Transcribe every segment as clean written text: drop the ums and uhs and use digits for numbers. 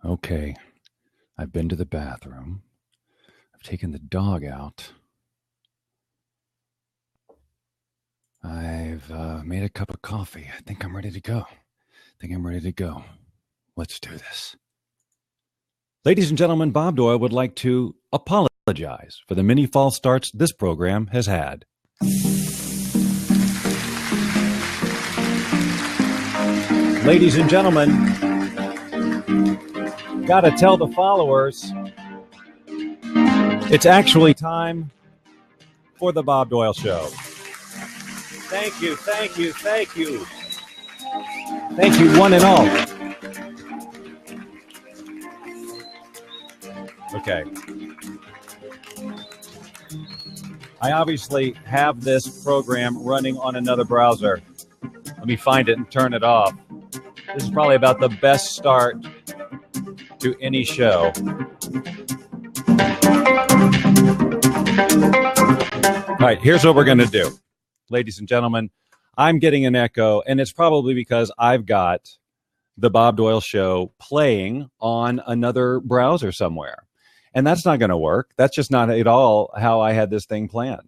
Okay, I've been to the bathroom. I've taken the dog out. I've made a cup of coffee. I think I'm ready to go. Let's do this. Ladies and gentlemen, Bob Doyle would like to apologize for the many false starts this program has had. Ladies and gentlemen, gotta tell the followers, it's actually time for the Bob Doyle Show. Thank you. Thank you, one and all. Okay. I obviously have this program running on another browser. Let me find it and turn it off. This is probably about the best start to any show. All right, here's what we're going to do. Ladies and gentlemen, I'm getting an echo, and it's probably because I've got the Bob Doyle Show playing on another browser somewhere. And that's not going to work. That's just not at all how I had this thing planned.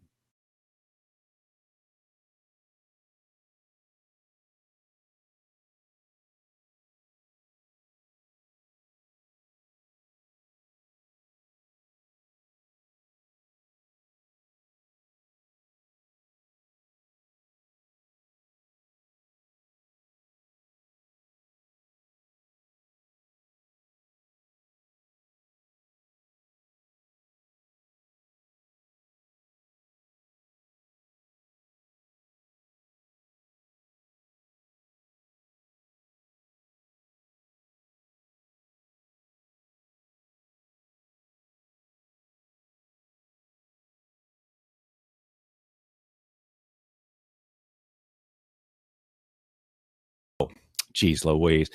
Geez Louise.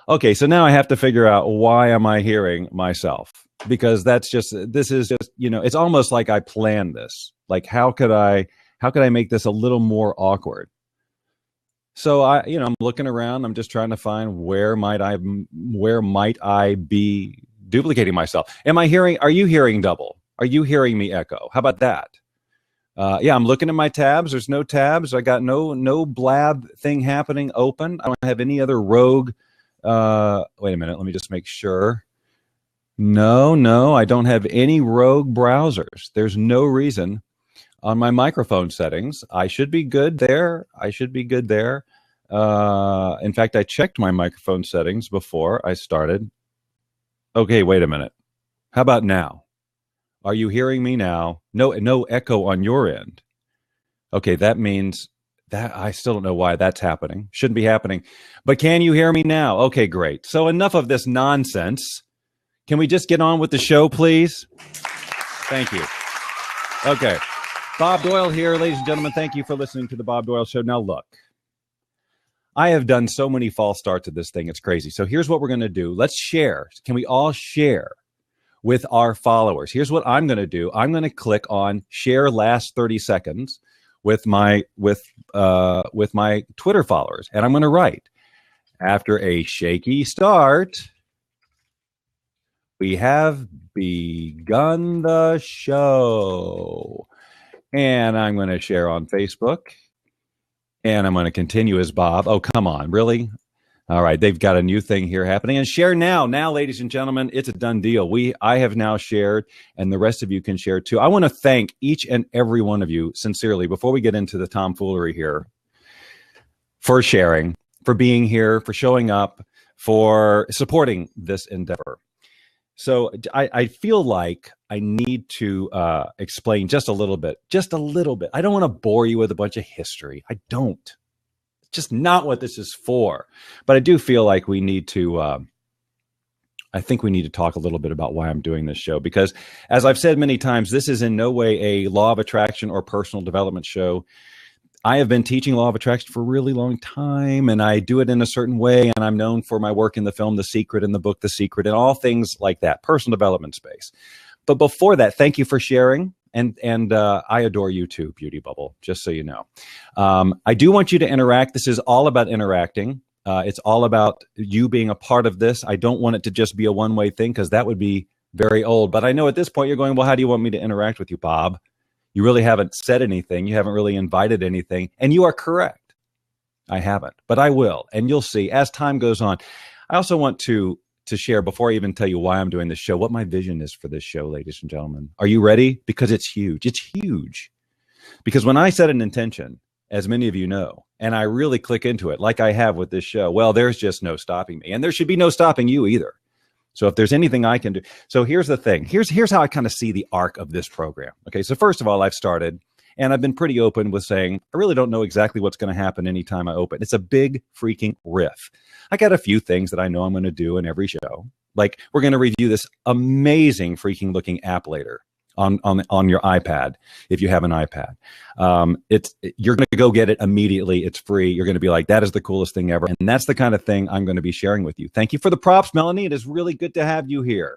Okay, so now I have to figure out, why am I hearing myself? Because this is just, it's almost like I planned this. Like, how could I make this a little more awkward? So I'm looking around. I'm just trying to find where might I be duplicating myself? Are you hearing double? Are you hearing me echo? How about that? Yeah, I'm looking at my tabs. There's no tabs. I got no blab thing happening open. I don't have any other rogue. Wait a minute. Let me just make sure. No, I don't have any rogue browsers. There's no reason on my microphone settings. I should be good there. In fact, I checked my microphone settings before I started. Okay, wait a minute. How about now? Are you hearing me now? No echo on your end. Okay, that means that I still don't know why that's happening. Shouldn't be happening. But can you hear me now? Okay, great. So enough of this nonsense. Can we just get on with the show, please? Thank you. Okay. Bob Doyle here, ladies and gentlemen. Thank you for listening to the Bob Doyle Show. Now, look, I have done so many false starts of this thing. It's crazy. So here's what we're going to do. Let's share. Can we all share with our followers? Here's what I'm going to do. I'm going to click on share last 30 seconds with my Twitter followers, and I'm going to write, after a shaky start, we have begun the show. And I'm going to share on Facebook, and I'm going to continue as Bob. Oh, come on, really? All right, they've got a new thing here happening. And share now. Now, ladies and gentlemen, it's a done deal. I have now shared, and the rest of you can share too. I want to thank each and every one of you sincerely, before we get into the tomfoolery here, for sharing, for being here, for showing up, for supporting this endeavor. So I feel like I need to explain just a little bit. I don't want to bore you with a bunch of history. I don't. Just not what this is for. But I do feel like we need to, I think we need to talk a little bit about why I'm doing this show. Because as I've said many times, this is in no way a law of attraction or personal development show. I have been teaching law of attraction for a really long time, and I do it in a certain way. And I'm known for my work in the film The Secret and the book The Secret and all things like that, personal development space. But before that, thank you for sharing. And I adore you too, Beauty Bubble, just so you know. I do want you to interact. This is all about interacting. It's all about you being a part of this. I don't want it to just be a one-way thing because that would be very old. But I know at this point you're going, well, how do you want me to interact with you, Bob? You really haven't said anything. You haven't really invited anything. And you are correct. I haven't, but I will. And you'll see as time goes on. I also want to share, before I even tell you why I'm doing this show, what my vision is for this show, ladies and gentlemen. Are you ready? Because it's huge. It's huge. Because when I set an intention, as many of you know, and I really click into it like I have with this show, well, there's just no stopping me. And there should be no stopping you either. So if there's anything I can do. So here's the thing. Here's how I kind of see the arc of this program. Okay, so first of all, I've started, and I've been pretty open with saying, I really don't know exactly what's going to happen anytime I open. It's a big freaking riff. I got a few things that I know I'm going to do in every show. Like we're going to review this amazing freaking looking app later on your iPad, if you have an iPad. You're going to go get it immediately. It's free. You're going to be like, that is the coolest thing ever. And that's the kind of thing I'm going to be sharing with you. Thank you for the props, Melanie. It is really good to have you here.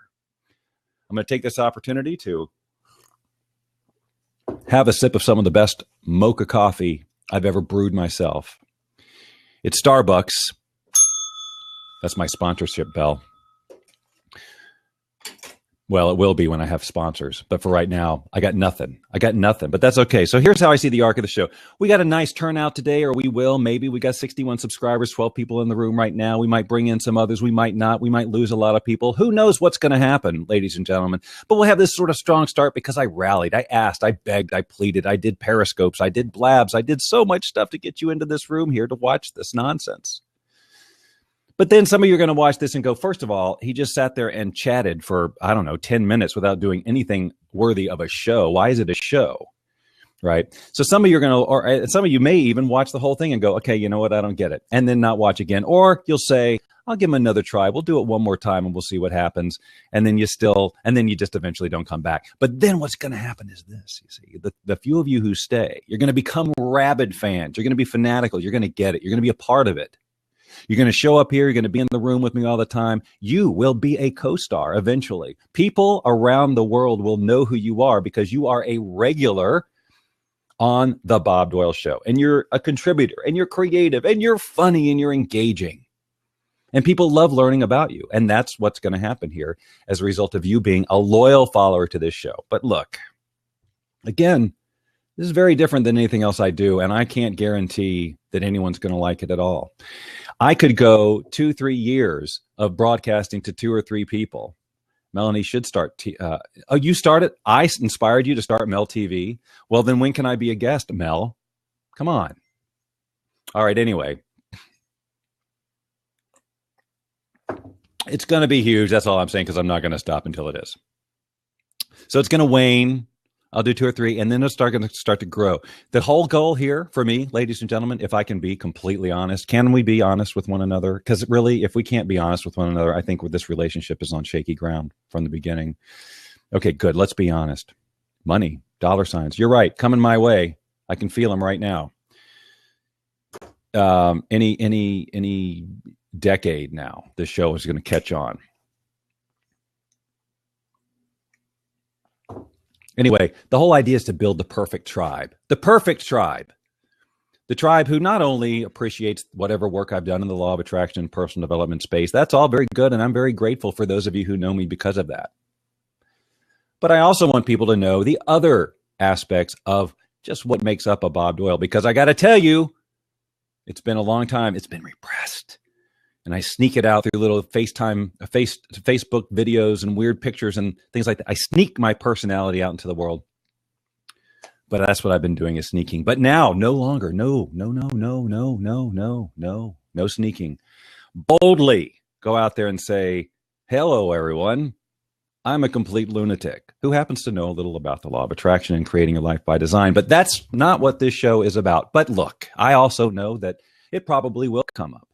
I'm going to take this opportunity to have a sip of some of the best mocha coffee I've ever brewed myself. It's Starbucks. That's my sponsorship bell. Well, it will be when I have sponsors. But for right now, I got nothing. But that's okay. So here's how I see the arc of the show. We got a nice turnout today, or we will. Maybe we got 61 subscribers, 12 people in the room right now. We might bring in some others. We might not. We might lose a lot of people. Who knows what's going to happen, ladies and gentlemen. But we'll have this sort of strong start because I rallied. I asked. I begged. I pleaded. I did periscopes. I did blabs. I did so much stuff to get you into this room here to watch this nonsense. But then some of you are going to watch this and go, first of all, he just sat there and chatted for, 10 minutes without doing anything worthy of a show. Why is it a show? Right? So some of you are going to, or some of you may even watch the whole thing and go, okay, you know what? I don't get it. And then not watch again. Or you'll say, I'll give him another try. We'll do it one more time and we'll see what happens. And then you just eventually don't come back. But then what's going to happen is this, you see, the few of you who stay, you're going to become rabid fans. You're going to be fanatical. You're going to get it. You're going to be a part of it. You're going to show up here. You're going to be in the room with me all the time. You will be a co-star eventually. People around the world will know who you are because you are a regular on the Bob Doyle Show. And you're a contributor, and you're creative, and you're funny, and you're engaging. And people love learning about you. And that's what's going to happen here as a result of you being a loyal follower to this show. But look, again, this is very different than anything else I do, and I can't guarantee that anyone's going to like it at all. I could go 2-3 years of broadcasting to 2 or 3 people. Melanie should start. You started? I inspired you to start Mel TV. Well, then when can I be a guest, Mel? Come on. All right, anyway. It's going to be huge. That's all I'm saying because I'm not going to stop until it is. So it's going to wane. I'll do 2 or 3, and then it's going to start to grow. The whole goal here for me, ladies and gentlemen, if I can be completely honest, can we be honest with one another? Because really, if we can't be honest with one another, I think this relationship is on shaky ground from the beginning. Okay, good. Let's be honest. Money, dollar signs. You're right. Coming my way. I can feel them right now. Any decade now, this show is going to catch on. Anyway, the whole idea is to build the perfect tribe. The perfect tribe. The tribe who not only appreciates whatever work I've done in the law of attraction and personal development space. That's all very good, and I'm very grateful for those of you who know me because of that. But I also want people to know the other aspects of just what makes up a Bob Doyle, because I got to tell you, it's been a long time. It's been repressed. And I sneak it out through little Facebook videos and weird pictures and things like that. I sneak my personality out into the world. But that's what I've been doing, is sneaking. But now, no longer. No sneaking. Boldly go out there and say, hello, everyone. I'm a complete lunatic who happens to know a little about the law of attraction and creating a life by design. But that's not what this show is about. But look, I also know that it probably will come up.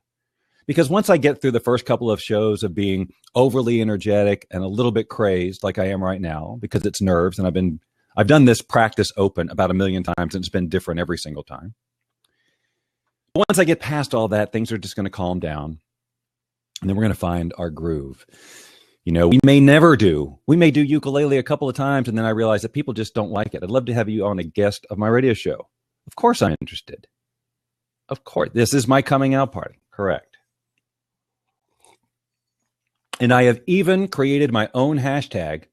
Because once I get through the first couple of shows of being overly energetic and a little bit crazed like I am right now, because it's nerves, and I've done this practice open about 1 million times, and it's been different every single time. Once I get past all that, things are just going to calm down, and then we're going to find our groove. You know, we may do ukulele a couple of times, and then I realize that people just don't like it. I'd love to have you on a guest of my radio show. Of course I'm interested. Of course. This is my coming out party. Correct. And I have even created my own hashtag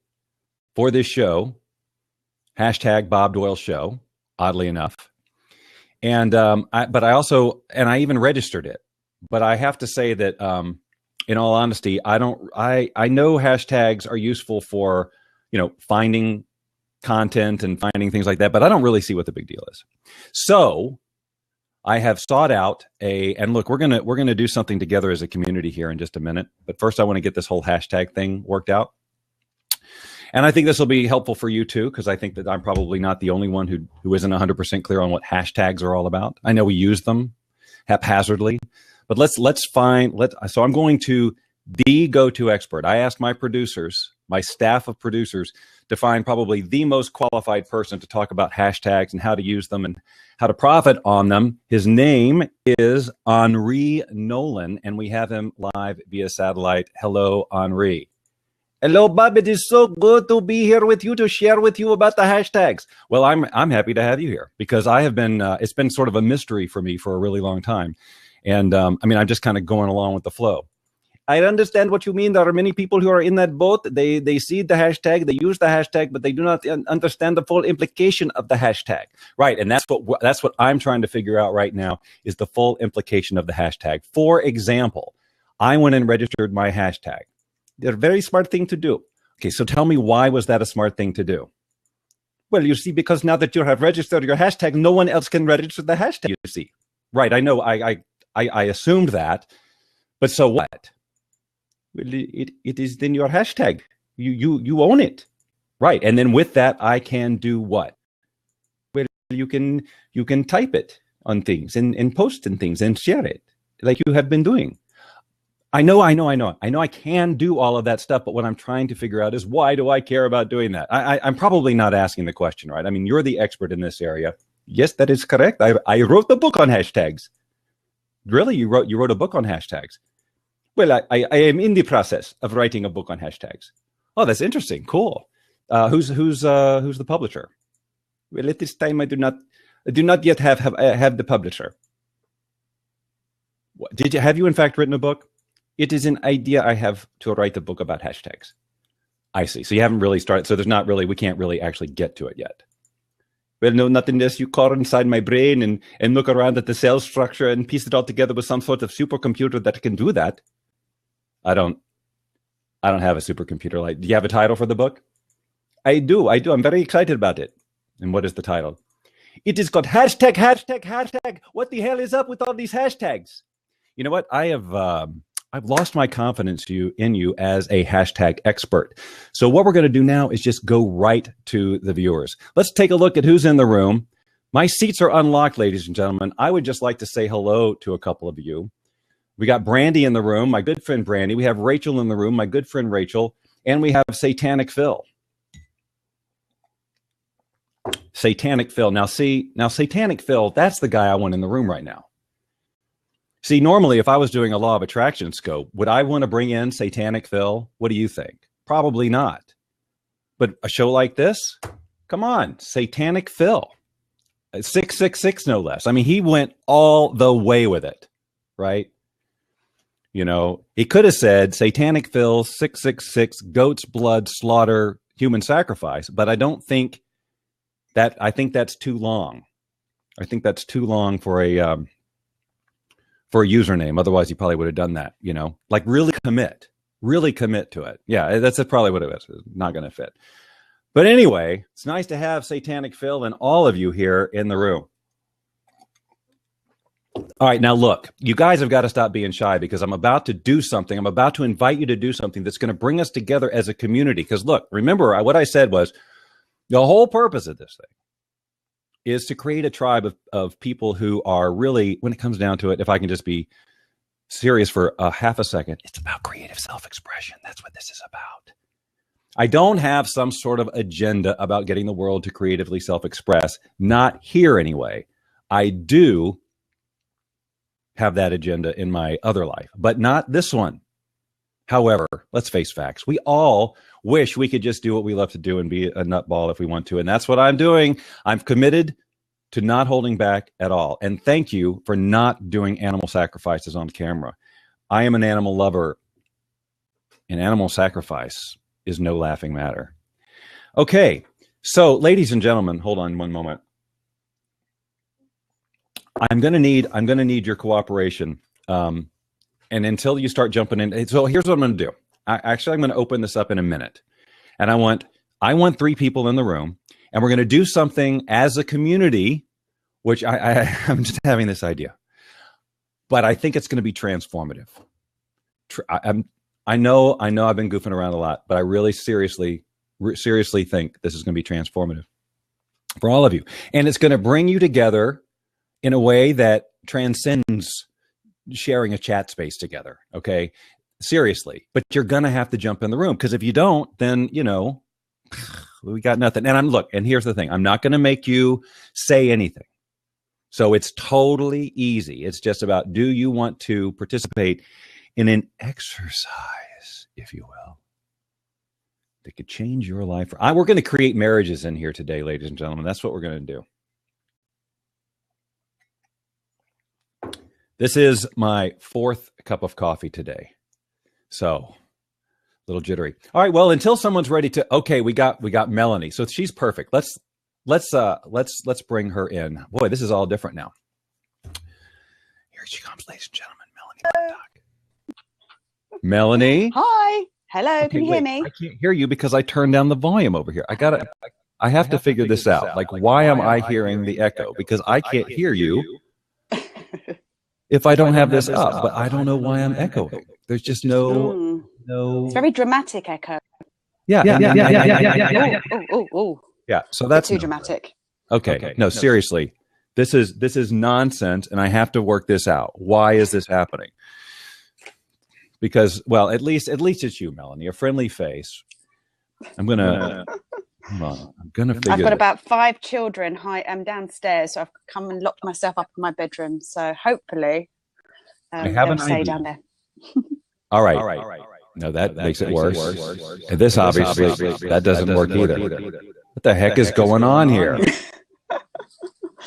for this show, hashtag Bob Doyle Show, oddly enough. And I even registered it. But I have to say that, in all honesty, I know hashtags are useful for, finding content and finding things like that, but I don't really see what the big deal is. So I have sought out and look, we're gonna do something together as a community here in just a minute. But first, I want to get this whole hashtag thing worked out. And I think this will be helpful for you too, because I think that I'm probably not the only one who isn't 100% clear on what hashtags are all about. I know we use them haphazardly, but so I'm going to the go-to expert. I asked my producers, my staff of producers, to find probably the most qualified person to talk about hashtags and how to use them and how to profit on them. His name is Henri Nolan, and we have him live via satellite. Hello, Henri. Hello, Bob. It is so good to be here with you to share with you about the hashtags. Well, I'm happy to have you here because I have been. It's been sort of a mystery for me for a really long time, and I'm just kind of going along with the flow. I understand what you mean. There are many people who are in that boat. They see the hashtag, they use the hashtag, but they do not understand the full implication of the hashtag. Right, and that's what I'm trying to figure out right now is the full implication of the hashtag. For example, I went and registered my hashtag. They're a very smart thing to do. Okay, so tell me, why was that a smart thing to do? Well, you see, because now that you have registered your hashtag, no one else can register the hashtag, you see. Right, I know, I assumed that, but so what? Well, it is then your hashtag. You own it. Right, and then with that, I can do what? Well, you can type it on things and post and things and share it like you have been doing. I know I can do all of that stuff, but what I'm trying to figure out is, why do I care about doing that? I'm probably not asking the question right. I mean, you're the expert in this area. Yes, that is correct. I wrote the book on hashtags. Really? You wrote a book on hashtags? Well, I am in the process of writing a book on hashtags. Oh, that's interesting. Cool. Who's the publisher? Well, at this time, I do not yet have the publisher. Have you in fact written a book? It is an idea I have to write a book about hashtags. I see. So you haven't really started. So we can't really actually get to it yet. Well, no, not unless you crawl inside my brain and look around at the cell structure and piece it all together with some sort of supercomputer that can do that. I don't have a supercomputer. Do you have a title for the book? I do. I'm very excited about it. And what is the title? It is called hashtag, hashtag, hashtag. What the hell is up with all these hashtags? You know what? I've lost my confidence in you as a hashtag expert. So what we're going to do now is just go right to the viewers. Let's take a look at who's in the room. My seats are unlocked, ladies and gentlemen. I would just like to say hello to a couple of you. We got Brandy in the room, my good friend Brandy. We have Rachel in the room, my good friend Rachel. And we have Satanic Phil. Satanic Phil. Now Satanic Phil, that's the guy I want in the room right now. See, normally, if I was doing a law of attraction scope, would I want to bring in Satanic Phil? What do you think? Probably not. But a show like this, come on, Satanic Phil. 666, no less. I mean, he went all the way with it, right? You know, he could have said Satanic Phil, 666, goat's blood, slaughter, human sacrifice. But I don't think that, I think that's too long. I think that's too long for a username. Otherwise, he probably would have done that, like really commit to it. Yeah, that's probably what it was. It's not going to fit. But anyway, it's nice to have Satanic Phil and all of you here in the room. All right, now look, you guys have got to stop being shy because I'm about to do something. I'm about to invite you to do something that's going to bring us together as a community. Because look, remember what I said was the whole purpose of this thing is to create a tribe of people who are really, when it comes down to it, if I can just be serious for a half a second, it's about creative self-expression. That's what this is about. I don't have some sort of agenda about getting the world to creatively self-express. Not here anyway. I do have that agenda in my other life, but not this one. However, let's face facts. We all wish we could just do what we love to do and be a nutball if we want to. And that's what I'm doing. I'm committed to not holding back at all. And thank you for not doing animal sacrifices on camera. I am an animal lover. and animal sacrifice is no laughing matter. Okay, so ladies and gentlemen, hold on one moment. I'm gonna need your cooperation. And until you start jumping in, so here's what I'm gonna do. I'm gonna open this up in a minute, and I want 3 people in the room, and we're gonna do something as a community, which I'm just having this idea, but I think it's gonna be transformative. I know I've been goofing around a lot, but I really seriously think this is going to be transformative for all of you. And it's going to bring you together in a way that transcends sharing a chat space together. Okay. Seriously, but you're going to have to jump in the room, because if you don't, then, we got nothing. And here's the thing. I'm not going to make you say anything. So it's totally easy. It's just about, do you want to participate in an exercise, if you will, that could change your life? We're going to create marriages in here today, ladies and gentlemen. That's what we're going to do. This is my 4th cup of coffee today. So a little jittery. All right. Well, until someone's ready to, okay, we got Melanie. So she's perfect. Let's bring her in. Boy, this is all different now. Here she comes, ladies and gentlemen. Melanie. Hi. Hello. Okay, can you hear me? I can't hear you because I turned down the volume over here. I have to figure this out. Like, why am I hearing the echo? Because I can't hear you if I don't have this up, but I don't know why I'm echoing. There's just no. It's very dramatic echo. Yeah. Oh. Yeah. So that's too dramatic. Okay. No, seriously. This is nonsense, and I have to work this out. Why is this happening? Because, well, at least it's you, Melanie. A friendly face. I'm gonna figure. I've got about 5 children downstairs, so I've come and locked myself up in my bedroom. So hopefully, I have an stay idea. down there. All right. No, that makes it worse. And this obviously that doesn't work either. What the heck is going on here?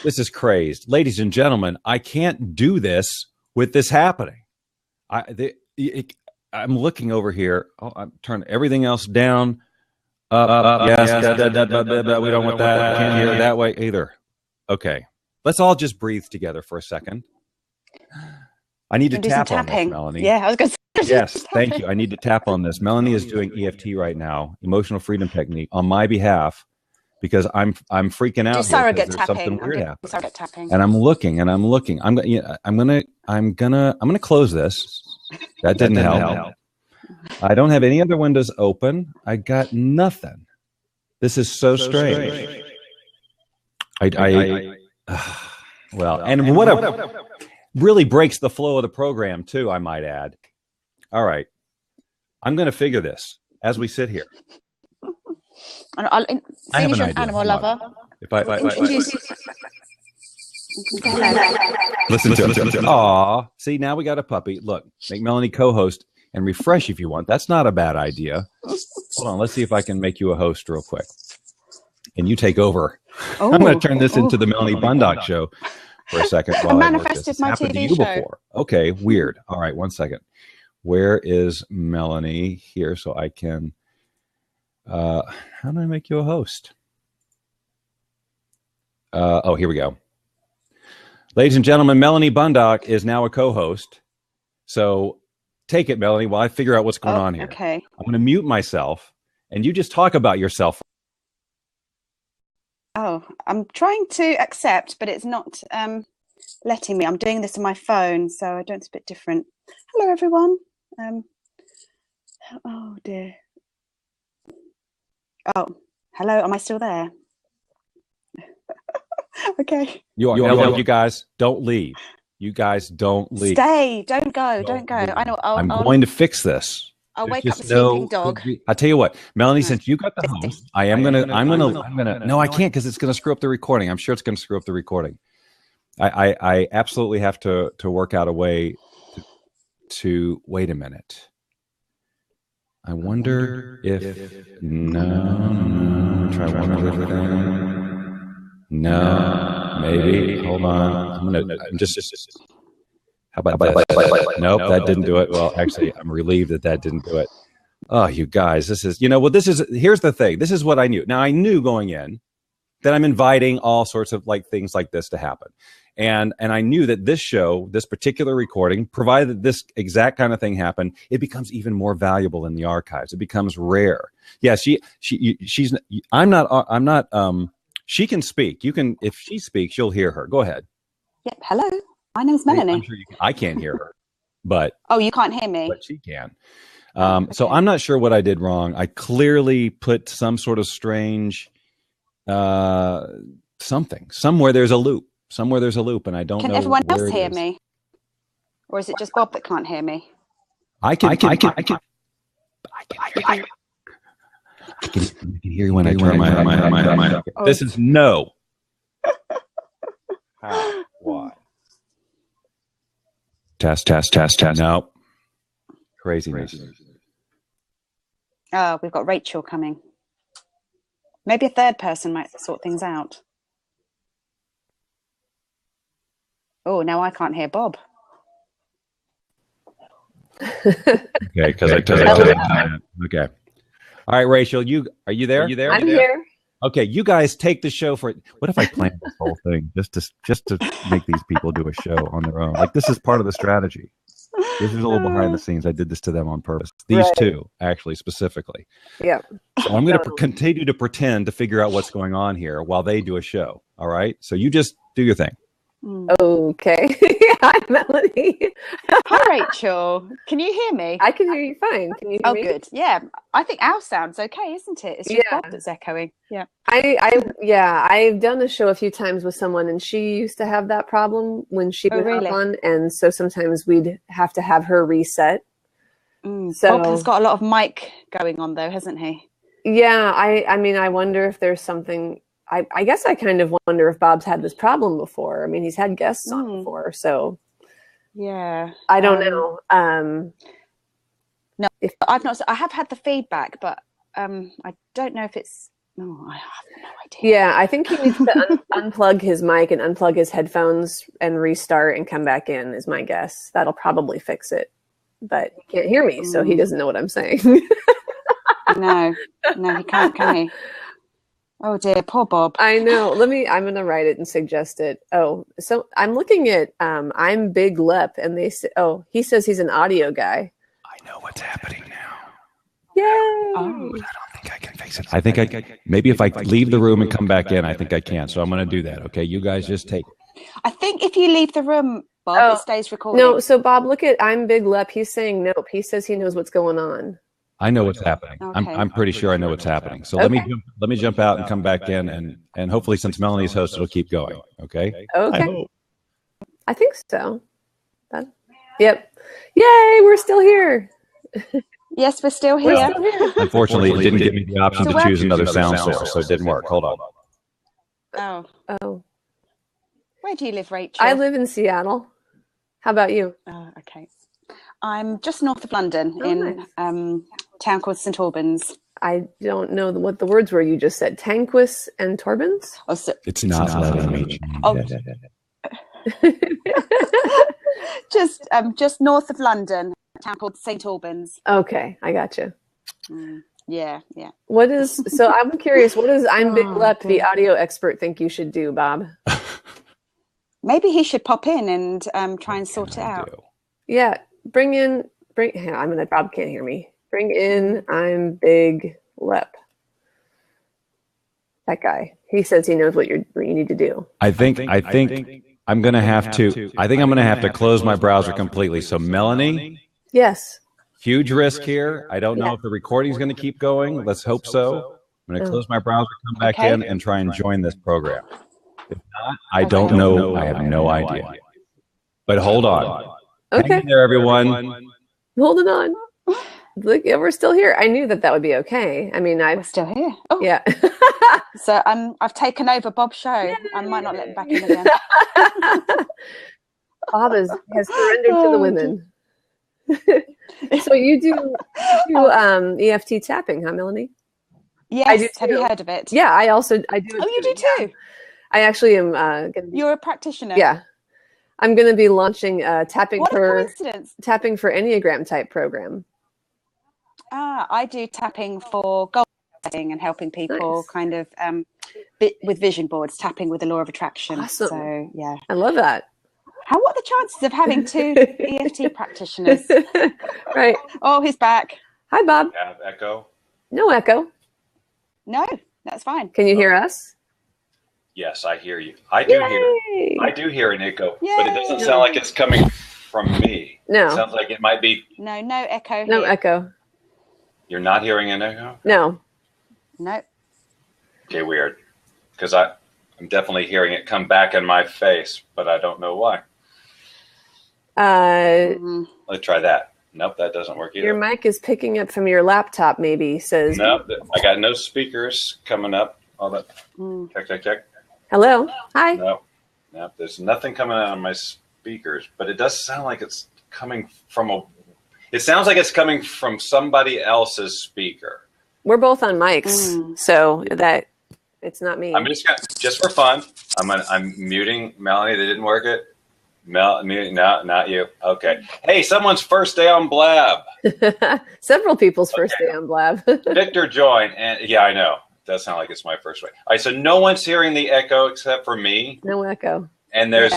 This is crazed, ladies and gentlemen. I can't do this with this happening. I'm looking over here. Oh, I'm turning everything else down. Up. Yes. We don't want that. I can't hear it that way either. Okay. Let's all just breathe together for a second. I need to tap on this, Melanie. Yeah, I was going to say. Yes, thank you. I need to tap on this. Melanie is doing EFT right now, emotional freedom technique, on my behalf, because I'm freaking out. Surrogate tapping. Something weird happening. Surrogate tapping. And I'm looking. I'm gonna close this. That didn't help. I don't have any other windows open. I got nothing. This is so strange. Well, and what really breaks the flow of the program too, I might add. All right, I'm going to figure this as we sit here. I have an animal lover. Listen to him. Aw, see, now we got a puppy. Look, make Melanie co-host and refresh if you want. That's not a bad idea. Hold on, let's see if I can make you a host real quick. And you take over. I'm going to turn this into the Melanie Bundock show for a second. I manifested my TV show. Before. Okay, weird. All right, one second. Where is Melanie here so I can... how do I make you a host? Here we go. Ladies and gentlemen, Melanie Bundock is now a co-host. So take it, Melanie, while I figure out what's going on here. Okay. I'm going to mute myself, and you just talk about yourself. Oh, I'm trying to accept, but it's not letting me. I'm doing this on my phone, so I don't. It's a bit different. Hello, everyone. Oh dear. Oh, hello. Am I still there? Okay. You guys don't leave. You guys don't leave. Stay. Don't go. Don't go. I know. I'm going to fix this. I'll wake up the sleeping dog. I tell you what, Melanie, since you got the host, I'm gonna. No, I can't because it's gonna screw up the recording. I'm sure it's gonna screw up the recording. I absolutely have to work out a way to wait a minute. I wonder if try one other thing. No, maybe. Hold on. I'm just. How about that? Nope, that didn't do it. Well, actually, I'm relieved that didn't do it. Oh, you guys, this is, here's the thing. This is what I knew. Now, I knew going in that I'm inviting all sorts of like things like this to happen. And I knew that this show, this particular recording, provided that this exact kind of thing happened, it becomes even more valuable in the archives. It becomes rare. Yeah, she can speak. If she speaks, you'll hear her. Go ahead. Yep. Hello. My name's Melanie. I'm sure I can't hear her, but. Oh, you can't hear me? But she can. Okay. So I'm not sure what I did wrong. I clearly put some sort of strange something. Somewhere there's a loop, and I don't know. Can everyone else hear me? Or is it just Bob that can't hear me? I can hear you when I turn my. Oh. This is no. How? Why? Test. No. Craziness. Oh, we've got Rachel coming. Maybe a third person might sort things out. Oh, now I can't hear Bob. Okay, because I okay. All right, Rachel, are you there? I'm here. Okay, you guys take the show for it. What if I planned this whole thing just to make these people do a show on their own? Like, this is part of the strategy. This is a little behind the scenes. I did this to them on purpose. These two, actually, specifically. Yeah. So I'm going to continue to pretend to figure out what's going on here while they do a show. All right? So you just do your thing. Okay. Hi, Melanie. Hi, Rachel. Can you hear me? I can hear you fine. Can you hear me? Oh, good. Yeah. I think our sound's okay, isn't it? It's just Bob that's echoing. Yeah. I've done a show a few times with someone, and she used to have that problem when she would hop on, and so sometimes we'd have to have her reset. So Bob has got a lot of mic going on, though, hasn't he? Yeah. I mean, I wonder if there's something. I guess I kind of wonder if Bob's had this problem before. I mean, he's had guests on before, so yeah. I don't know. No, I've not. I have had the feedback, but I don't know if it's. No, I have no idea. Yeah, I think he needs to unplug his mic and unplug his headphones and restart and come back in. Is my guess. That'll probably fix it. But he can't hear me, so he doesn't know what I'm saying. No, he can't. Can he? Oh dear, poor Bob. I know. I'm going to write it and suggest it. Oh, so I'm looking at I'm Big Lep, and he says he's an audio guy. I know what's happening now. Yay! Oh. I don't think I can fix it. I think maybe if I leave the room and come back in, I think I can. So I'm going to do that. Okay, you guys just take it. I think if you leave the room, Bob, it stays recording. No, so Bob, look at I'm Big Lep. He's saying nope. He says he knows what's going on. I know what's happening. Okay. I'm pretty sure I know what's happening. So let me jump out and come back in, and hopefully, since Melanie's host, it'll keep going. Okay. Okay. I think so. Yep. Yay! We're still here. Yes, we're still here. Unfortunately, it didn't give me the option to choose another sound source, so it didn't work. Hold on. Oh. Where do you live, Rachel? I live in Seattle. How about you? Oh, okay. I'm just north of London in a town called St Albans. I don't know what the words were you just said. Tanquis and Torbans? Oh, so, it's not letting me. Just north of London, a town called St Albans. Okay, I got you. Yeah. So I'm curious, what does I'm Big Lep, the audio expert, think you should do, Bob? Maybe he should pop in and try and sort it out. Yeah. Hang on, Bob can't hear me. Bring in I'm Big Lep. That guy. He says he knows what you need to do. I think I'm going to have to close my browser completely. So Melanie? Yes. Huge risk here. I don't know if the recording is going to keep going. Let's hope so. I'm going to close my browser, come back in, and try and join this program. If not, I don't know. I have no idea. But hold on. Okay. Hang in there, everyone. Holding on. Look, we're still here. I knew that would be okay. I mean, we're still here. Oh. Yeah. So I've taken over Bob's show. Yay. I might not let him back in again. Bob has surrendered to the women. So you do EFT tapping, huh, Melanie? Yes. I do too. Have you heard of it? Yeah, I do. Oh, you do too? I actually am. You're a practitioner. Yeah. I'm going to be launching tapping what for a coincidence. Tapping for Enneagram type program. I do tapping for goal setting and helping people Nice. kind of with vision boards, tapping with the law of attraction. Awesome. So, yeah. I love that. What are the chances of having two EFT practitioners? Right. Oh, he's back. Hi, Bob. Have echo? No echo. No, that's fine. Can you hear us? Yes, I hear you. I do hear an echo, but it doesn't sound like it's coming from me. No. It sounds like it might be. No echo. No here. echo. You're not hearing an echo? No. No. Okay, weird. Because I'm definitely hearing it come back in my face, but I don't know why. Let's try that. Nope, that doesn't work either. Your mic is picking up from your laptop, maybe, says. Nope, I got no speakers coming up. All that. Check. Hello. Hi. Nope, there's nothing coming out of my speakers, but it does sound like it's coming from it sounds like it's coming from somebody else's speaker. We're both on mics, so that it's not me. I'm just for fun. I'm muting Melanie. They didn't work it. No, not you. Okay. Hey, someone's first day on Blab. Several people's first day on Blab. Victor joined, and yeah, I know. It does sound like it's my first way. All right, so no one's hearing the echo except for me. No echo. And there's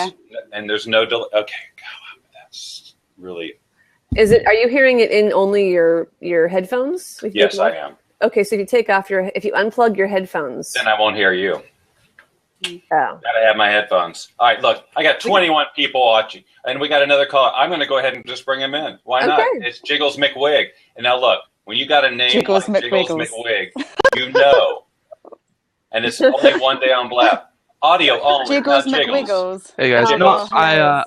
no delay. Okay, God, that's really. Are you hearing it in only your headphones? Yes, I am. Okay, so if you unplug your headphones, then I won't hear you. Oh. Gotta have my headphones. All right, look, I got 21 people watching, and we got another caller. I'm going to go ahead and just bring him in. Why not? It's Jiggles McWig. And now look, when you got a name Jiggles like Jiggles McWig, you know. And it's only one day on Blab. Audio only. Jiggles McWiggles. Hey guys,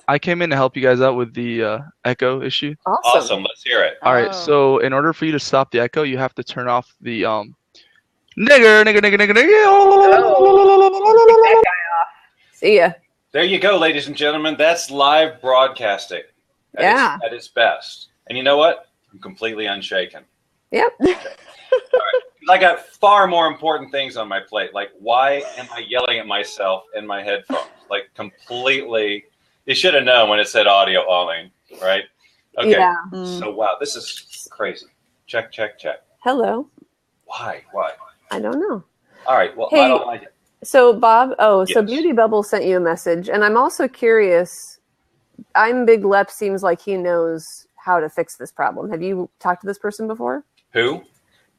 I came in to help you guys out with the echo issue. Awesome. Let's hear it. All right, so in order for you to stop the echo, you have to turn off the nigger. Take that guy off. See ya. There you go, ladies and gentlemen. That's live broadcasting. At its best. And you know what? I'm completely unshaken. Yep. Okay. All right. I got far more important things on my plate. Like, why am I yelling at myself in my headphones? Like, completely. You should have known when it said audio only, right? Okay. Yeah. So, wow, this is crazy. Check. Hello. Why? I don't know. All right. Well, Hey, I don't like it. So, Bob, so Yes. Beauty Bubble sent you a message, and I'm also curious. I'm Big Lep seems like he knows how to fix this problem. Have you talked to this person before? Who?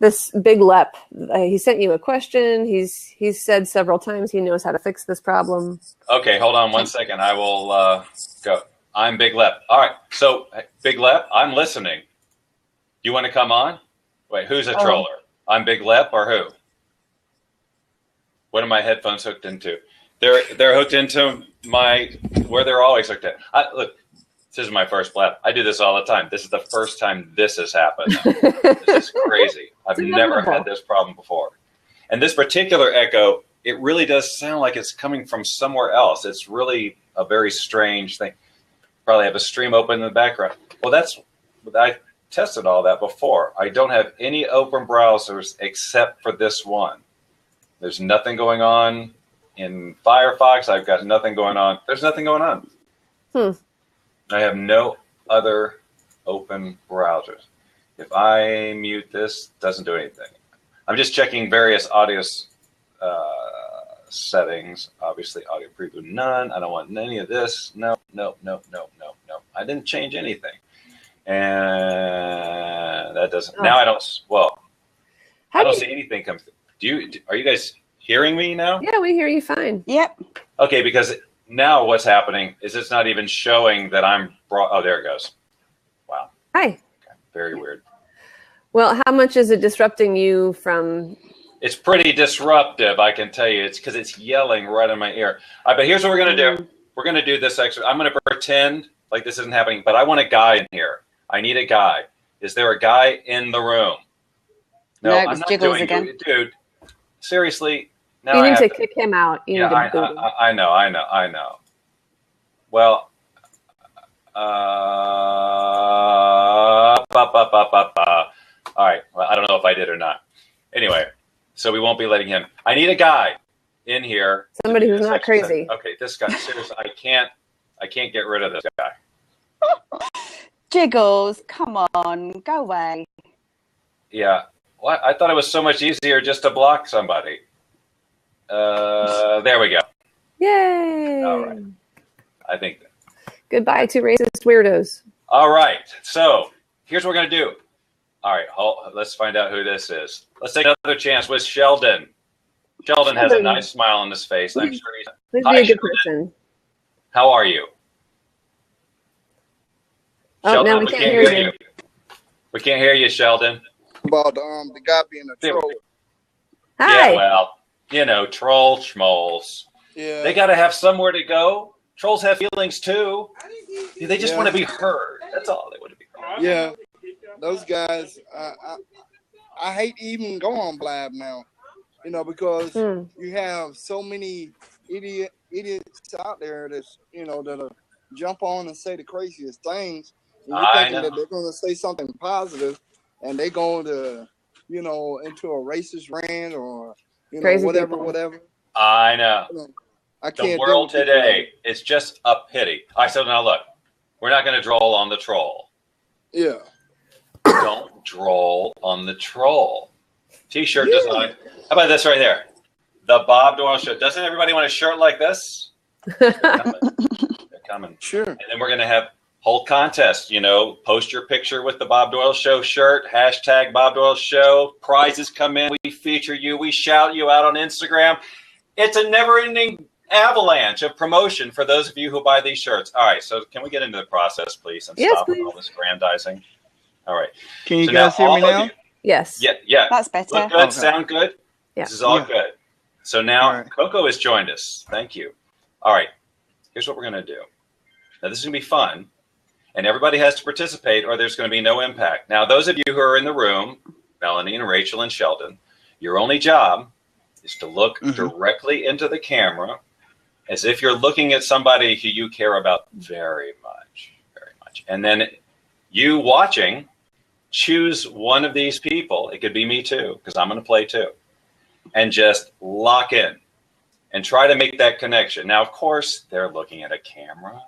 This Big Lep. He sent you a question. He's said several times he knows how to fix this problem. Okay, hold on 1 second. I will go. I'm Big Lep. All right. So, Big Lep, I'm listening. You want to come on? Wait, who's a troller? I'm Big Lep or who? What are my headphones hooked into? They're hooked into where they're always hooked at. Look, this is my first Blab. I do this all the time. This is the first time this has happened. This is crazy. I've never had this problem before. And this particular echo, it really does sound like it's coming from somewhere else. It's really a very strange thing. Probably have a stream open in the background. Well, I tested all that before. I don't have any open browsers except for this one. There's nothing going on in Firefox. I've got nothing going on. There's nothing going on. I have no other open browsers. If I mute this, it doesn't do anything. I'm just checking various audio settings. Obviously, audio preview none. I don't want any of this. No. I didn't change anything. And that doesn't. Now I don't. Well, I don't see anything come through. Are you guys hearing me now? Yeah, we hear you fine. Yep. Okay, because now what's happening is it's not even showing that I'm oh, there it goes. Wow. Hi. Okay. Very weird. Well, how much is it disrupting you from? It's pretty disruptive, I can tell you. It's because it's yelling right in my ear. But here's what we're going to do. We're going to do this exercise. I'm going to pretend like this isn't happening, but I want a guy in here. I need a guy. Is there a guy in the room? No, I'm it's not Jiggles doing again. it. Dude, seriously. Now You need to kick him out. You need to boot him. I know. Well, all right. Well, I don't know if I did or not. Anyway, so we won't be letting him. I need a guy in here. Somebody who's not crazy. Okay, this guy. Seriously, I can't get rid of this guy. Jiggles, come on, go away. Yeah. What? I thought it was so much easier just to block somebody. There we go. Yay! All right. I think. Goodbye to racist weirdos. All right. So here's what we're going to do. All right. Let's find out who this is. Let's take another chance with Sheldon. Sheldon has a nice smile on his face. I'm sure he's. Please be a good person. How are you? Oh, Sheldon, now we can't hear you. We can't hear you, Sheldon. About the guy being a troll. Hi. Yeah, well, troll schmoles. Yeah. They got to have somewhere to go. Trolls have feelings too. They just want to be heard. That's all they want to be heard. Yeah. Those guys, I hate even go on Blab now, because you have so many idiots out there that's, that'll jump on and say the craziest things. And you're thinking that they're going to say something positive, and they go to, into a racist rant or, Crazy whatever. I know. I can't. The world today is just a pity. So now look, we're not going to droll on the troll. Yeah. Don't droll on the troll. T-shirt design. How about this right there? The Bob Doyle Show. Doesn't everybody want a shirt like this? They're coming. Sure. And then we're going to have whole contest. Post your picture with the Bob Doyle Show shirt. # Bob Doyle Show. Prizes come in. We feature you. We shout you out on Instagram. It's a never-ending avalanche of promotion for those of you who buy these shirts. All right. So can we get into the process, please, and stop with all this grandizing? All right. Can you guys hear me now? Yes. Yeah. That's better. Look good. Okay. Sound good? Yeah. This is all good. So now Coco has joined us. Thank you. All right. Here's what we're going to do. Now, this is going to be fun, and everybody has to participate or there's going to be no impact. Now, those of you who are in the room, Melanie and Rachel and Sheldon, your only job is to look directly into the camera as if you're looking at somebody who you care about very much, very much. And then you watching, choose one of these people. It could be me too, because I'm going to play too. And just lock in and try to make that connection. Now, of course, they're looking at a camera.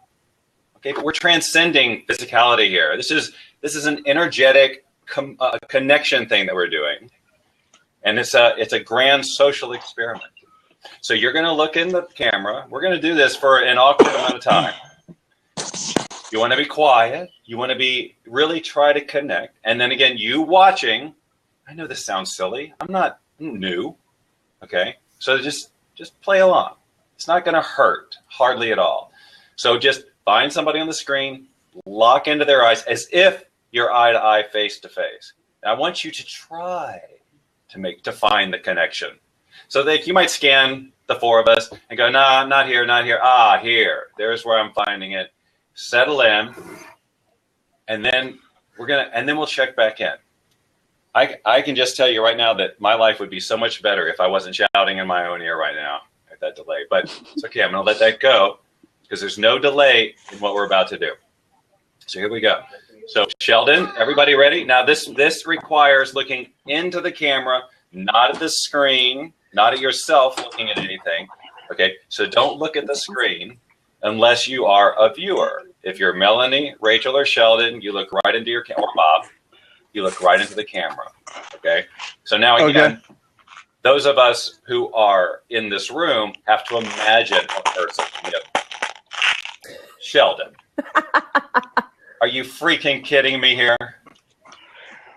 Okay, but we're transcending physicality here. This is an energetic connection thing that we're doing. And it's a grand social experiment. So you're going to look in the camera. We're going to do this for an awkward amount of time. You want to be quiet. You want to be really try to connect. And then again, you watching. I know this sounds silly. I'm not new. Okay, so just play along. It's not going to hurt hardly at all. So just find somebody on the screen, lock into their eyes as if you're eye to eye, face to face. I want you to try to find the connection. So that you might scan the four of us and go, nah, not here, not here. Ah, here. There's where I'm finding it. Settle in, and then we'll check back in. I can just tell you right now that my life would be so much better if I wasn't shouting in my own ear right now at that delay. But it's okay. I'm going to let that go because there's no delay in what we're about to do. So here we go. So Sheldon, everybody ready? Now this requires looking into the camera, not at the screen, not at yourself looking at anything. Okay, so don't look at the screen unless you are a viewer. If you're Melanie, Rachel, or Sheldon, you look right into your camera, or Bob, you look right into the camera. Okay, so now again, those of us who are in this room have to imagine a person. Sheldon, are you freaking kidding me here?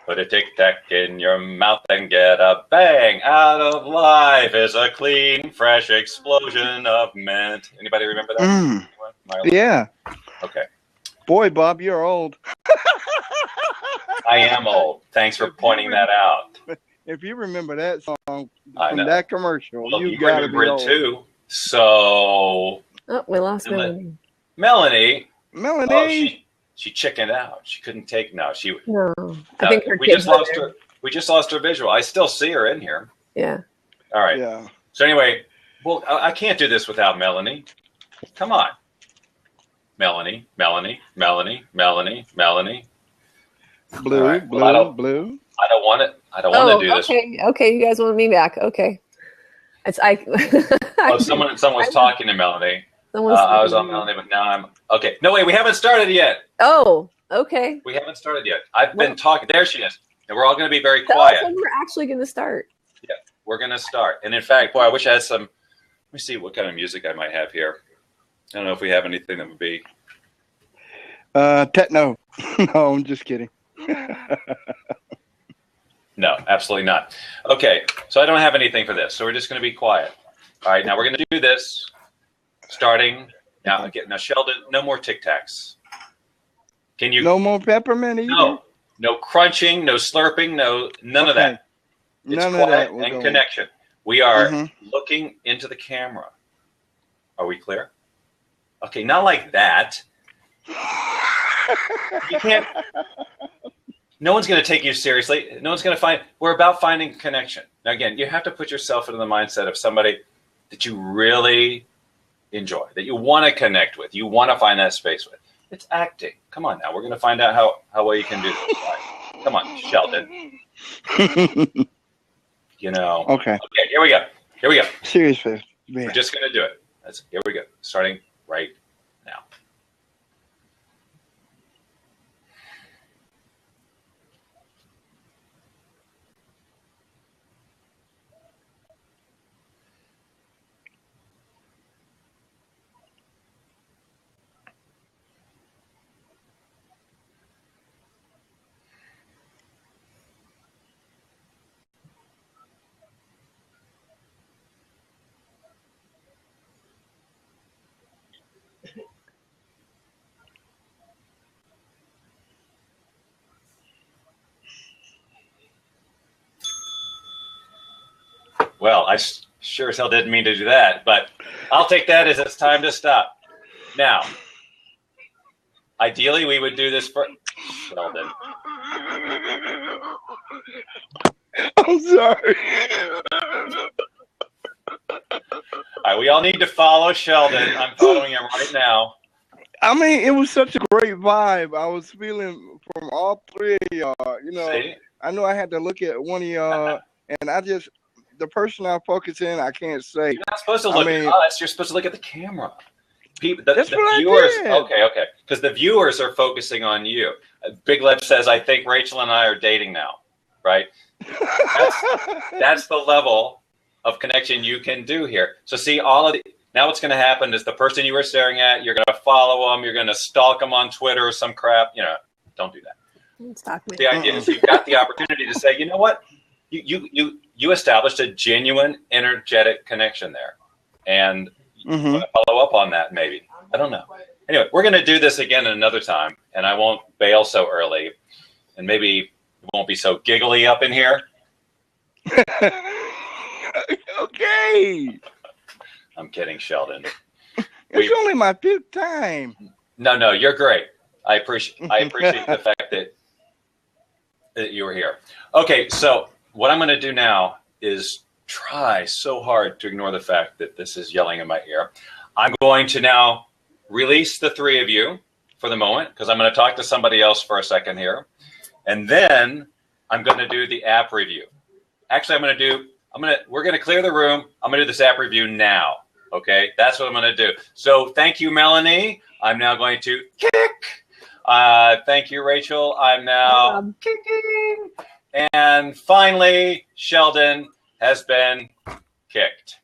Put a tic-tac in your mouth and get a bang out of life is a clean, fresh explosion of mint. Anybody remember that? Yeah. Okay. Boy, Bob, you're old. I am old. Thanks for pointing that out. If you remember that song from that commercial, well, you got to be old. Too. So. Oh, we lost Melanie. Melanie. Oh, she chickened out. She couldn't take I think her we just lost her. We just lost her visual. I still see her in here. Yeah. All right. Yeah. So anyway, well, I can't do this without Melanie. Come on. Melanie. Blue. Right. Well, blue. I don't want it. I don't want to do this. Okay. You guys want me back? Okay. It's someone was talking to Melanie. I was on Melanie, but now I'm okay. No, wait, we haven't started yet. Oh, okay. We haven't started yet. I've been talking. There she is. And we're all going to be very Tell us quiet. when we're actually going to start. Yeah, we're going to start. And in fact, boy, I wish I had some. Let me see what kind of music I might have here. I don't know if we have anything that would be. Techno. No, I'm just kidding. No, absolutely not. Okay, so I don't have anything for this. So we're just going to be quiet. All right, now we're going to do this starting now. Again, now, Sheldon, no more Tic Tacs. Can you? No more peppermint either? No crunching, no slurping, none of that. It's None quiet of that. and connection. We are Mm-hmm. looking into the camera. Are we clear? Okay, not like that. You can't. No one's going to take you seriously. No one's going to find. We're about finding connection. Now, again, you have to put yourself into the mindset of somebody that you really enjoy, that you want to connect with, you want to find that space with. It's acting. Come on now. We're going to find out how well you can do this. Right. Come on, Sheldon. You know. Okay. Okay, here we go. Here we go. Seriously. We're just going to do it. Here we go. Starting right now. Well, I sure as hell didn't mean to do that, but I'll take that as it's time to stop. Now, ideally, we would do this for Sheldon. I'm sorry. All right, we all need to follow Sheldon. I'm following him right now. I mean, it was such a great vibe. I was feeling from all three of y'all. You know, See? I know I had to look at one of y'all, and the person I focus in, I can't say. You're not supposed to look at us. You're supposed to look at the camera. That's the what viewers. I did. Okay. Because the viewers are focusing on you. Big Lip says, "I think Rachel and I are dating now." Right? That's the level of connection you can do here. So see, now what's going to happen is the person you were staring at, you're going to follow them, you're going to stalk them on Twitter or some crap. You know, don't do that. Don't stalk me. The idea is you've got the opportunity to say, you know what, you established a genuine energetic connection there, and you want to follow up on that. Maybe, I don't know. Anyway, we're going to do this again another time, and I won't bail so early, and maybe it won't be so giggly up in here. Okay. I'm kidding, Sheldon. It's only my fifth time. No, you're great. I appreciate the fact that you were here. Okay, so what I'm going to do now is try so hard to ignore the fact that this is yelling in my ear. I'm going to now release the three of you for the moment because I'm going to talk to somebody else for a second here, and then I'm going to do the app review. Actually, we're going to clear the room. I'm going to do this app review now. Okay, that's what I'm going to do. So thank you, Melanie. I'm now going to kick. Thank you, Rachel. I'm now kicking. And finally, Sheldon has been kicked.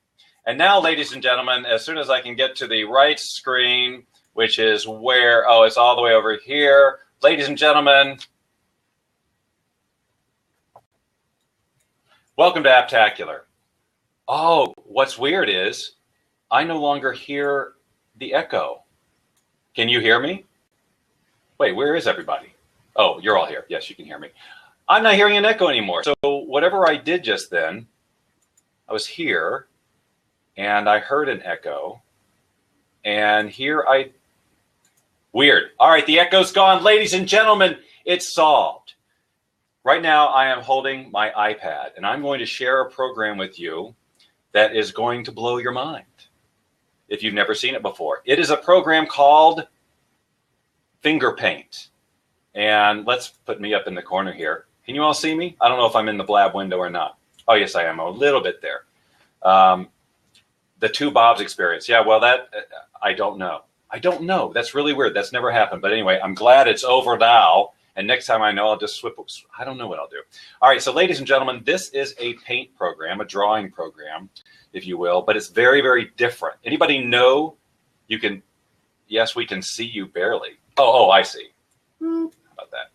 And now, ladies and gentlemen, as soon as I can get to the right screen, which is where, it's all the way over here. Ladies and gentlemen, welcome to Apptacular. Oh, what's weird is I no longer hear the echo. Can you hear me? Wait, where is everybody? Oh, you're all here. Yes, you can hear me. I'm not hearing an echo anymore. So whatever I did just then, I was here and I heard an echo. And weird. All right, the echo's gone. Ladies and gentlemen, it's solved. Right now, I am holding my iPad, and I'm going to share a program with you that is going to blow your mind if you've never seen it before. It is a program called Finger Paint. And let's put me up in the corner here. Can you all see me? I don't know if I'm in the blab window or not. Oh, yes, I am a little bit there. The two Bobs experience. Yeah, well, that I don't know. That's really weird. That's never happened. But anyway, I'm glad it's over now. And next time I know, I'll just I don't know what I'll do. All right, so ladies and gentlemen, this is a paint program, a drawing program, if you will, but it's very, very different. Anybody know you can, yes, we can see you barely. Oh, I see. How about that?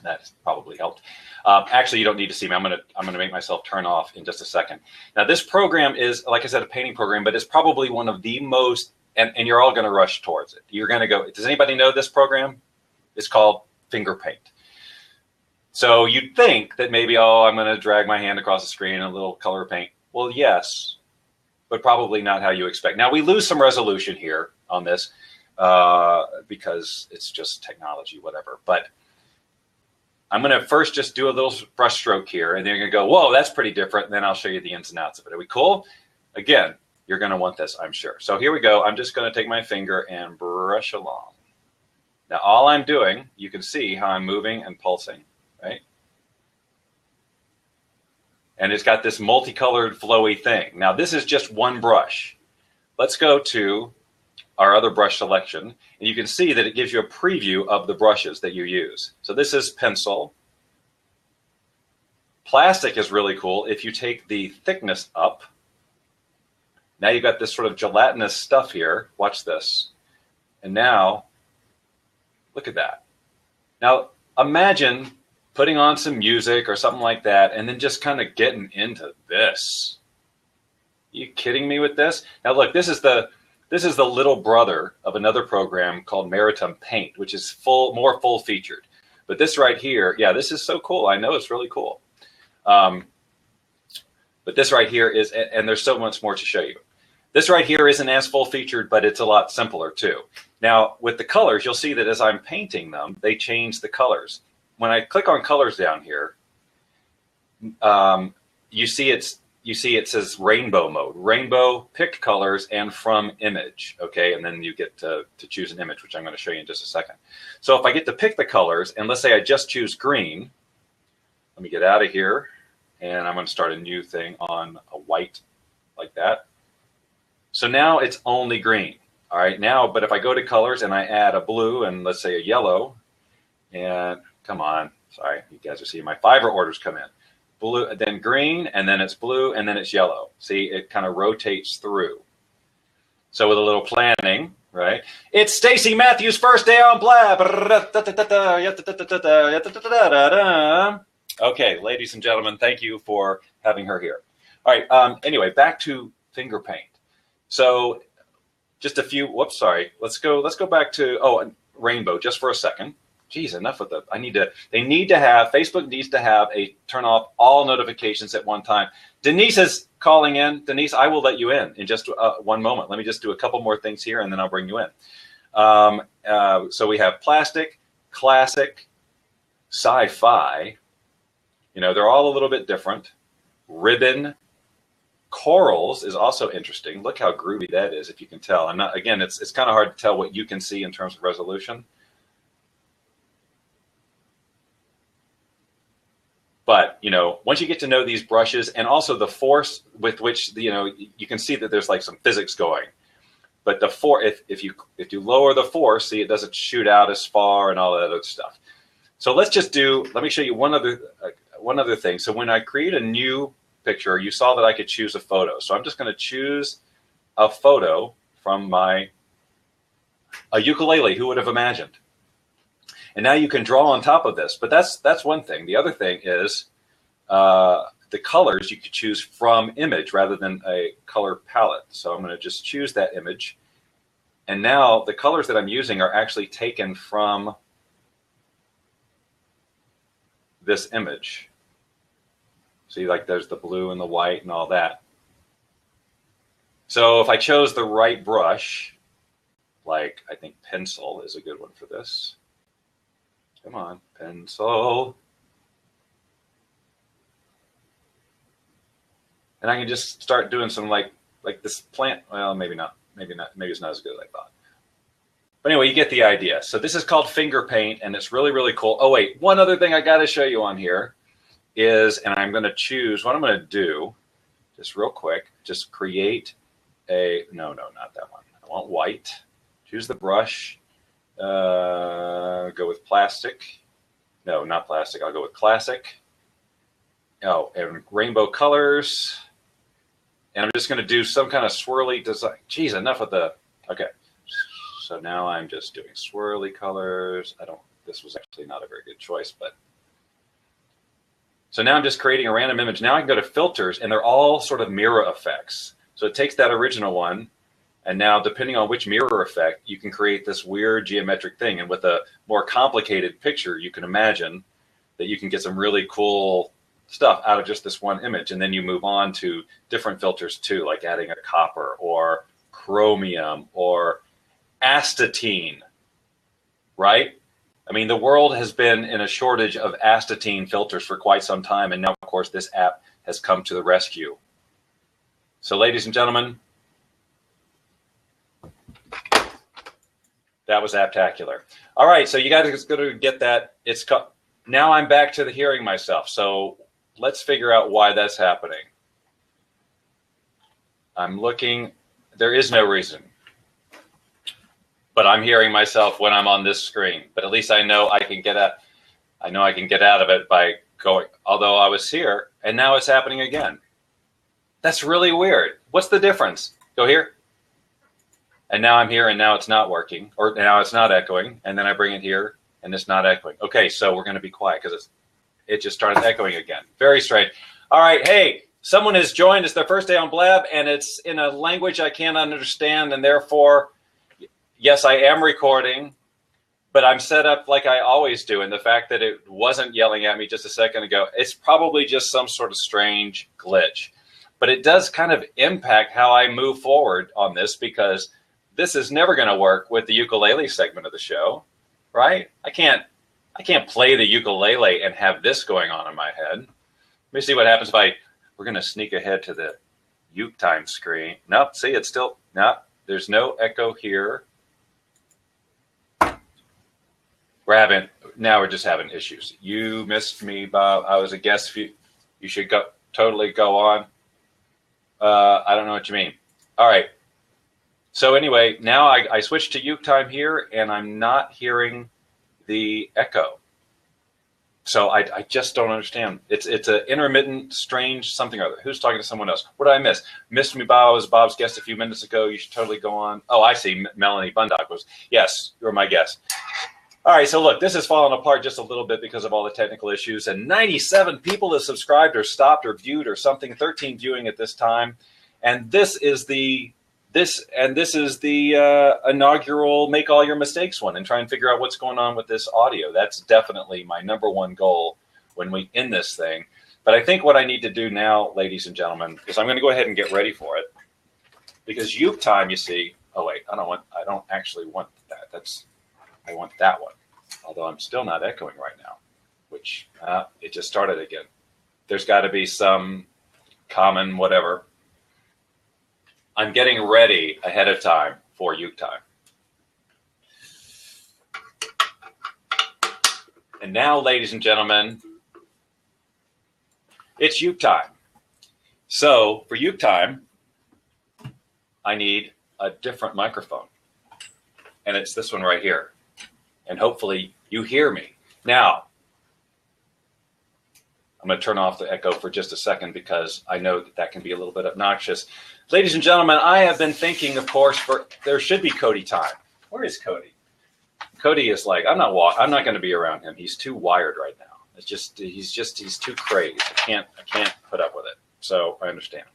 That probably helped. Actually, you don't need to see me. I'm gonna make myself turn off in just a second. Now, this program is, like I said, a painting program, but it's probably one of the most, and you're all going to rush towards it. You're going to go, does anybody know this program? It's called finger paint. So you'd think that maybe, I'm going to drag my hand across the screen and a little color paint. Well, yes, but probably not how you expect. Now, we lose some resolution here on this because it's just technology, whatever. But I'm going to first just do a little brush stroke here, and then you're going to go, whoa, that's pretty different. And then I'll show you the ins and outs of it. Are we cool? Again, you're going to want this, I'm sure. So here we go. I'm just going to take my finger and brush along. Now, all I'm doing, you can see how I'm moving and pulsing, right? And it's got this multicolored flowy thing. Now, this is just one brush. Let's go to our other brush selection, and you can see that it gives you a preview of the brushes that you use. So this is pencil. Plastic is really cool. If you take the thickness up, now you've got this sort of gelatinous stuff here. Watch this. And now, look at that. Now, imagine putting on some music or something like that and then just kind of getting into this. Are you kidding me with this? Now, look, this is the little brother of another program called Maritime Paint, which is more full featured. But this right here, yeah, this is so cool. I know it's really cool. But this right here is, and there's so much more to show you. This right here isn't as full featured, but it's a lot simpler too. Now with the colors, you'll see that as I'm painting them, they change the colors. When I click on colors down here, you see it says rainbow mode, rainbow, pick colors, and from image. Okay, and then you get to choose an image, which I'm going to show you in just a second. So if I get to pick the colors, and let's say I just choose green, let me get out of here, and I'm going to start a new thing on a white like that. So now it's only green. All right, now, but if I go to colors and I add a blue and let's say a yellow, and come on, sorry, you guys are seeing my Fiverr orders come in. Blue, then green, and then it's blue, and then it's yellow. See, it kind of rotates through. So with a little planning, right? It's Stacy Matthews' first day on Blab. Okay, ladies and gentlemen, thank you for having her here. All right, anyway, back to finger paint. So just a few, whoops, sorry. Let's go back to, rainbow just for a second. Geez, enough with Facebook needs to have turn off all notifications at one time. Denise is calling in. Denise, I will let you in just one moment. Let me just do a couple more things here and then I'll bring you in. So we have plastic, classic, sci-fi. You know, they're all a little bit different. Ribbon, corals is also interesting. Look how groovy that is, if you can tell. Again, it's kind of hard to tell what you can see in terms of resolution. But, you know, once you get to know these brushes and also the force with which, you can see that there's like some physics going. But if you lower the force, see, it doesn't shoot out as far and all that other stuff. So let me show you one other thing. So when I create a new picture, you saw that I could choose a photo. So I'm just going to choose a photo from a ukulele. Who would have imagined? And now you can draw on top of this, but that's one thing. The other thing is the colors you could choose from image rather than a color palette. So I'm going to just choose that image. And now the colors that I'm using are actually taken from this image. See, like there's the blue and the white and all that. So if I chose the right brush, like I think pencil is a good one for this. Come on, pencil. And I can just start doing some like this plant. Well, maybe not. Maybe it's not as good as I thought. But anyway, you get the idea. So this is called finger paint, and it's really, really cool. Oh, wait, one other thing I got to show you on here is, and I'm going to choose, what I'm going to do, just real quick, just create no, not that one. I want white. Choose the brush. Go with plastic. No, not plastic. I'll go with classic. Oh, and rainbow colors. And I'm just going to do some kind of swirly design. Geez, enough of the... Okay. So now I'm just doing swirly colors. This was actually not a very good choice, but... So now I'm just creating a random image. Now I can go to filters, and they're all sort of mirror effects. So it takes that original one, and now depending on which mirror effect, you can create this weird geometric thing. And with a more complicated picture, you can imagine that you can get some really cool stuff out of just this one image. And then you move on to different filters too, like adding a copper or chromium or astatine, right? I mean, the world has been in a shortage of astatine filters for quite some time. And now, of course, this app has come to the rescue. So, ladies and gentlemen, that was aptacular. All right, so you guys are going to get that. Now I'm back to the hearing myself. So let's figure out why that's happening. I'm looking. There is no reason. But I'm hearing myself when I'm on this screen. But at least I know I can get out of it by going, although I was here, and now it's happening again. That's really weird. What's the difference? Go here. And now I'm here, and now it's not working. Or now it's not echoing. And then I bring it here, and it's not echoing. Okay, so we're going to be quiet because it just started echoing again. Very strange. All right, hey, someone has joined. It's their first day on Blab, and it's in a language I can't understand, and therefore... Yes, I am recording, but I'm set up like I always do. And the fact that it wasn't yelling at me just a second ago, it's probably just some sort of strange glitch. But it does kind of impact how I move forward on this, because this is never going to work with the ukulele segment of the show, right? I can't play the ukulele and have this going on in my head. Let me see what happens if we're going to sneak ahead to the uke time screen. Nope, see, it's still, nope, there's no echo here. We're just having issues. You missed me, Bob. I was a guest. You should totally go on. I don't know what you mean. All right. So anyway, now I switched to uke time here, and I'm not hearing the echo. So I just don't understand. It's an intermittent, strange something or other. Who's talking to someone else? What did I miss? Missed me, Bob. I was Bob's guest a few minutes ago. You should totally go on. Oh, I see. Melanie Bundock was. Yes, you're my guest. All right, so look, this has fallen apart just a little bit because of all the technical issues, and 97 people have subscribed or stopped or viewed or something, 13 viewing at this time, and this is the inaugural Make All Your Mistakes one, and try and figure out what's going on with this audio. That's definitely my number one goal when we end this thing. But I think what I need to do now, ladies and gentlemen, is I'm going to go ahead and get ready for it, because uke time, you see. Oh wait, I don't actually want that. I want that one, although I'm still not echoing right now, which it just started again. There's got to be some common whatever. I'm getting ready ahead of time for uke time. And now, ladies and gentlemen, it's uke time. So for uke time, I need a different microphone. And it's this one right here. And hopefully you hear me. Now, I'm going to turn off the echo for just a second, because I know that can be a little bit obnoxious. Ladies and gentlemen, I have been thinking, of course, there should be Cody time. Where is Cody? Cody is like, I'm not going to be around him. He's too wired right now. He's too crazy. I can't put up with it. So I understand.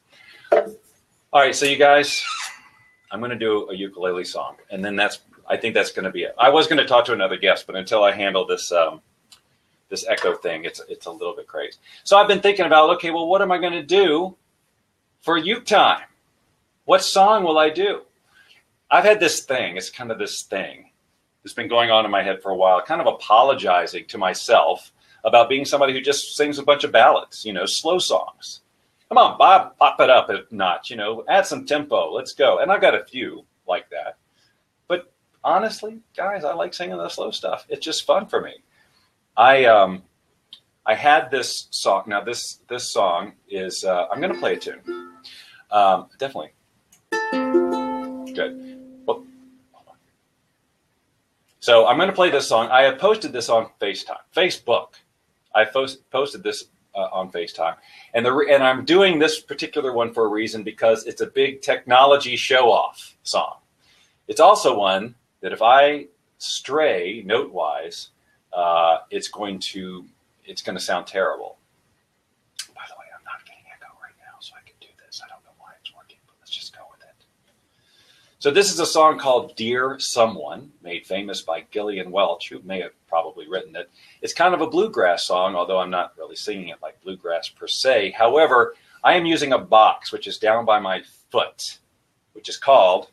All right, so you guys, I'm going to do a ukulele song, and then I think that's going to be it. I was going to talk to another guest, but until I handle this this echo thing, it's a little bit crazy. So I've been thinking about, okay, well, what am I going to do for uke time? What song will I do? I've had this thing. It's kind of this thing that's been going on in my head for a while, kind of apologizing to myself about being somebody who just sings a bunch of ballads, slow songs. Come on, Bob, pop it up a notch, add some tempo. Let's go. And I've got a few like that. But honestly, guys, I like singing the slow stuff. It's just fun for me. I had this song. Now, this song is, I'm going to play a tune. Definitely. Good. Well, hold on. So I'm going to play this song. I have posted this on Facebook. I posted this on FaceTime, and I'm doing this particular one for a reason, because it's a big technology show-off song. It's also one that if I stray note-wise, it's going to sound terrible. By the way, I'm not getting echo right now, so I can do this. I don't know why it's working, but let's just go with it. So this is a song called Dear Someone, made famous by Gillian Welch, who may have probably written it. It's kind of a bluegrass song, although I'm not really singing it like bluegrass per se. However, I am using a box, which is down by my foot, which is called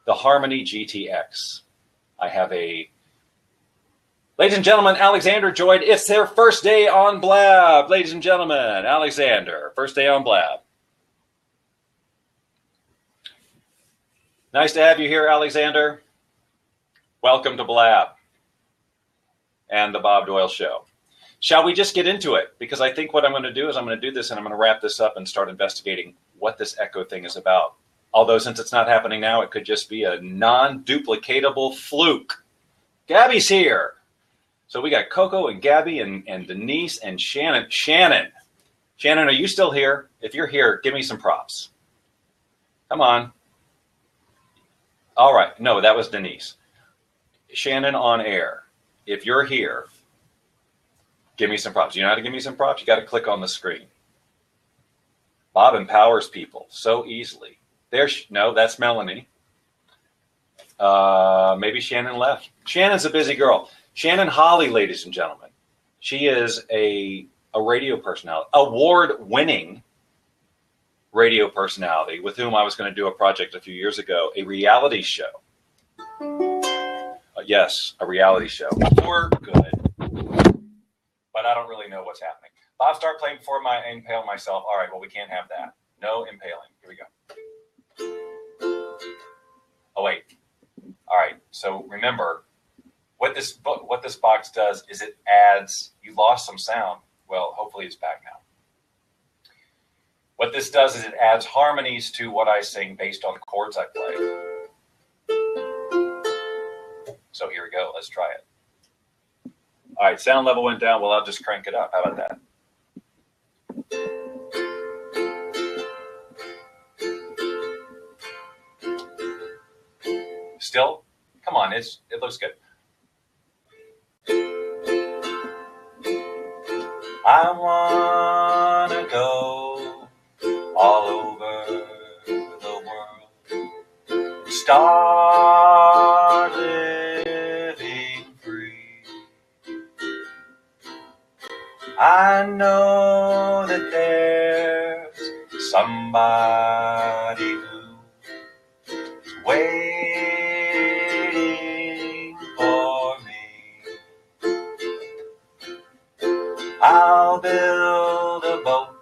the Harmony GTX. I have ladies and gentlemen, Alexander joined. It's their first day on Blab. Ladies and gentlemen, Alexander, first day on Blab. Nice to have you here, Alexander. Welcome to Blab and the Bob Doyle Show. Shall we just get into it? Because I think what I'm going to do is I'm going to do this, and I'm going to wrap this up and start investigating what this echo thing is about. Although since it's not happening now, it could just be a non-duplicatable fluke. Gabby's here. So we got Coco and Gabby and Denise and Shannon. Shannon, are you still here? If you're here, give me some props. Come on. All right. No, that was Denise. Shannon on air. If you're here, give me some props. You know how to give me some props? You got to click on the screen. Bob empowers people so easily. No, that's Melanie. Maybe Shannon left. Shannon's a busy girl. Shannon Holly, ladies and gentlemen. She is a radio personality, award-winning radio personality with whom I was going to do a project a few years ago, a reality show. Yes, a reality show. We're good, but I don't really know what's happening. Bob, start playing before I impale myself. All right, well, we can't have that. No impaling. Here we go. Oh, wait. All right, so remember, what this box does is it adds, you lost some sound. Well, hopefully it's back now. What this does is it adds harmonies to what I sing based on the chords I play. So here we go. Let's try it. All right, sound level went down. Well, I'll just crank it up. How about that? Still? Come on, it looks good. I want to go all over the world, start living free. I know that there's somebody who's waiting for me. I'll build a boat,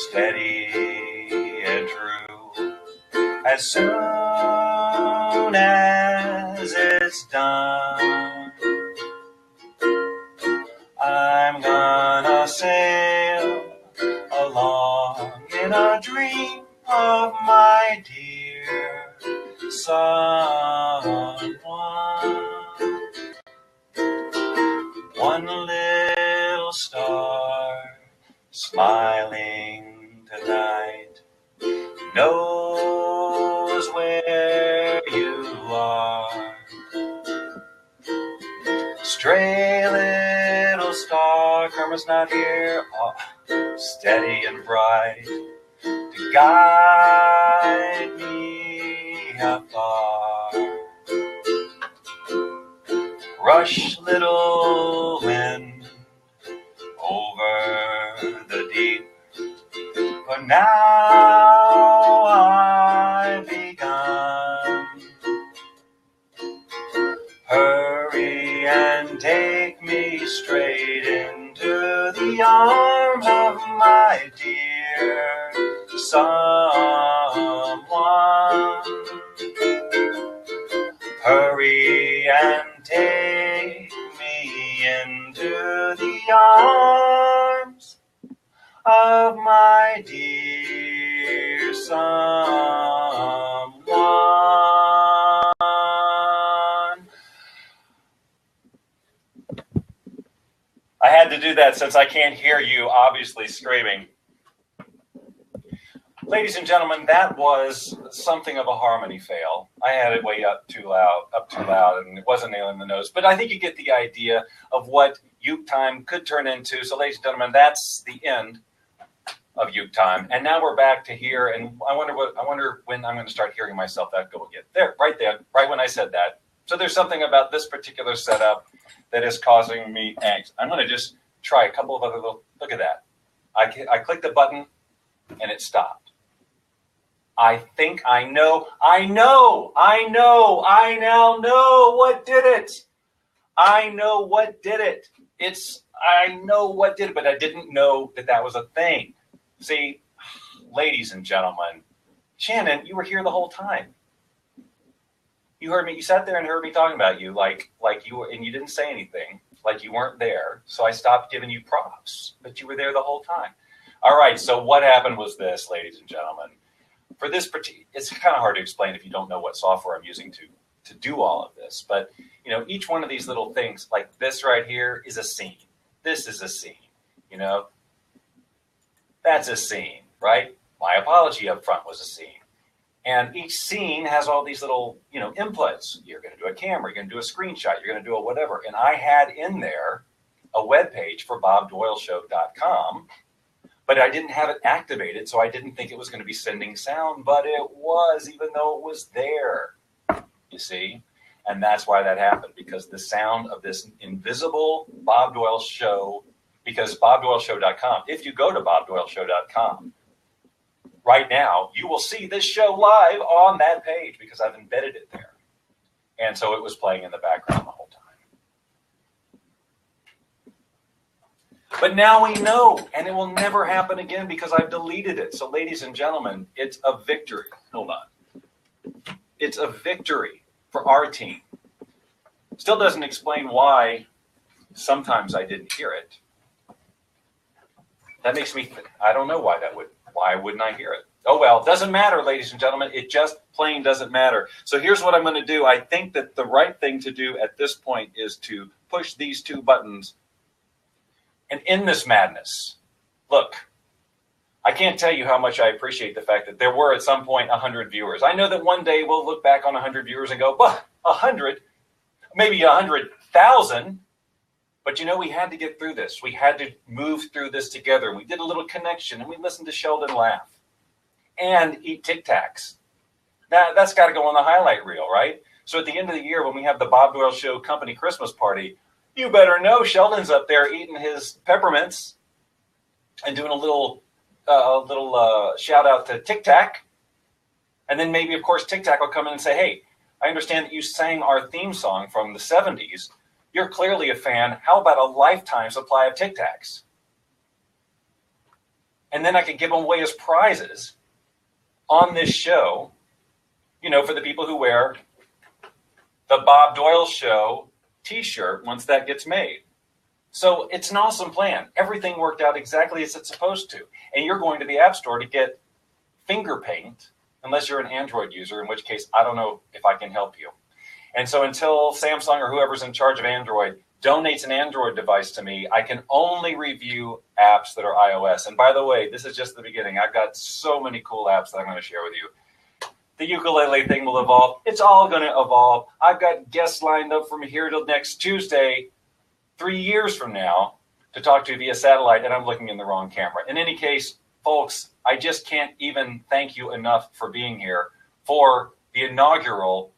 steady and true, as soon as it's done. I'm gonna sail along in a dream of my dear someone. One little star smiling tonight knows where you are. Stray little star, karma's not here, steady and bright to guide me afar. Rush, little wind, over the deep, but now I've begun. Hurry and take me straight into the arms of my dear someone. Hurry and take me into the arms of my dear someone. to do that since I can't hear you obviously screaming. Ladies and gentlemen, that was something of a harmony fail. I had it way up too loud, and it wasn't nailing the nose. But I think you get the idea of what Uke Time could turn into. So, ladies and gentlemen, that's the end of Uke Time. And now we're back to here, and I wonder when I'm going to start hearing myself echo again. There, right when I said that. So there's something about this particular setup that is causing me angst. I'm going to just try a couple of other little. Look at that. I clicked the button, and it stopped. I think I now know what did it. I know what did it. I know what did it, but I didn't know that was a thing. See, ladies and gentlemen, Shannon, you were here the whole time. You heard me. You sat there and heard me talking about you, like you were, and you didn't say anything, like you weren't there. So I stopped giving you props, but you were there the whole time. All right. So what happened was this, ladies and gentlemen. For this particular, it's kind of hard to explain if you don't know what software I'm using to do all of this. But each one of these little things, like this right here, is a scene. This is a scene. That's a scene, right? My apology up front was a scene. And each scene has all these little, inputs. You're going to do a camera, you're going to do a screenshot, you're going to do a whatever. And I had in there a web page for BobDoyleShow.com. But I didn't have it activated, so I didn't think it was going to be sending sound, but it was, even though it was there, you see? And that's why that happened, because the sound of this invisible Bob Doyle show, because BobDoyleShow.com, if you go to BobDoyleShow.com, right now, you will see this show live on that page because I've embedded it there. And so it was playing in the background the whole time. But now we know, and it will never happen again because I've deleted it. So, ladies and gentlemen, it's a victory. Hold on. It's a victory for our team. Still doesn't explain why sometimes I didn't hear it. That makes me think. I don't know why wouldn't I hear it? Oh, well, doesn't matter, ladies and gentlemen. It just plain doesn't matter. So here's what I'm going to do. I think that the right thing to do at this point is to push these two buttons and end this madness. Look, I can't tell you how much I appreciate the fact that there were at some point 100 viewers. I know that one day we'll look back on 100 viewers and go, well, 100, maybe 100,000. But we had to get through this. We had to move through this together. We did a little connection, and we listened to Sheldon laugh and eat Tic Tacs. That's got to go on the highlight reel, right? So at the end of the year, when we have the Bob Doyle Show company Christmas party, you better know Sheldon's up there eating his peppermints and doing a little shout out to Tic Tac. And then maybe, of course, Tic Tac will come in and say, hey, I understand that you sang our theme song from the 70s. You're clearly a fan. How about a lifetime supply of Tic Tacs? And then I could give them away as prizes on this show, for the people who wear the Bob Doyle Show t-shirt once that gets made. So it's an awesome plan. Everything worked out exactly as it's supposed to. And you're going to the App Store to get finger paint, unless you're an Android user, in which case I don't know if I can help you. And so until Samsung or whoever's in charge of Android donates an Android device to me, I can only review apps that are iOS. And by the way, this is just the beginning. I've got so many cool apps that I'm going to share with you. The ukulele thing will evolve. It's all going to evolve. I've got guests lined up from here till next Tuesday, 3 years from now, to talk to via satellite, and I'm looking in the wrong camera. In any case, folks, I just can't even thank you enough for being here for the inaugural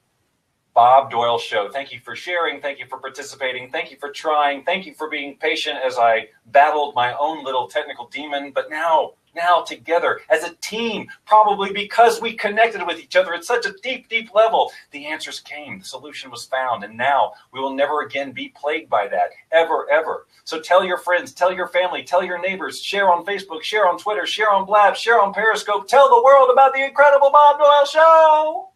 Bob Doyle Show. Thank you for sharing. Thank you for participating. Thank you for trying. Thank you for being patient as I battled my own little technical demon. But now together as a team, probably because we connected with each other at such a deep, deep level, the answers came. The solution was found. And now we will never again be plagued by that. Ever, ever. So tell your friends, tell your family, tell your neighbors, share on Facebook, share on Twitter, share on Blab, share on Periscope. Tell the world about the incredible Bob Doyle Show.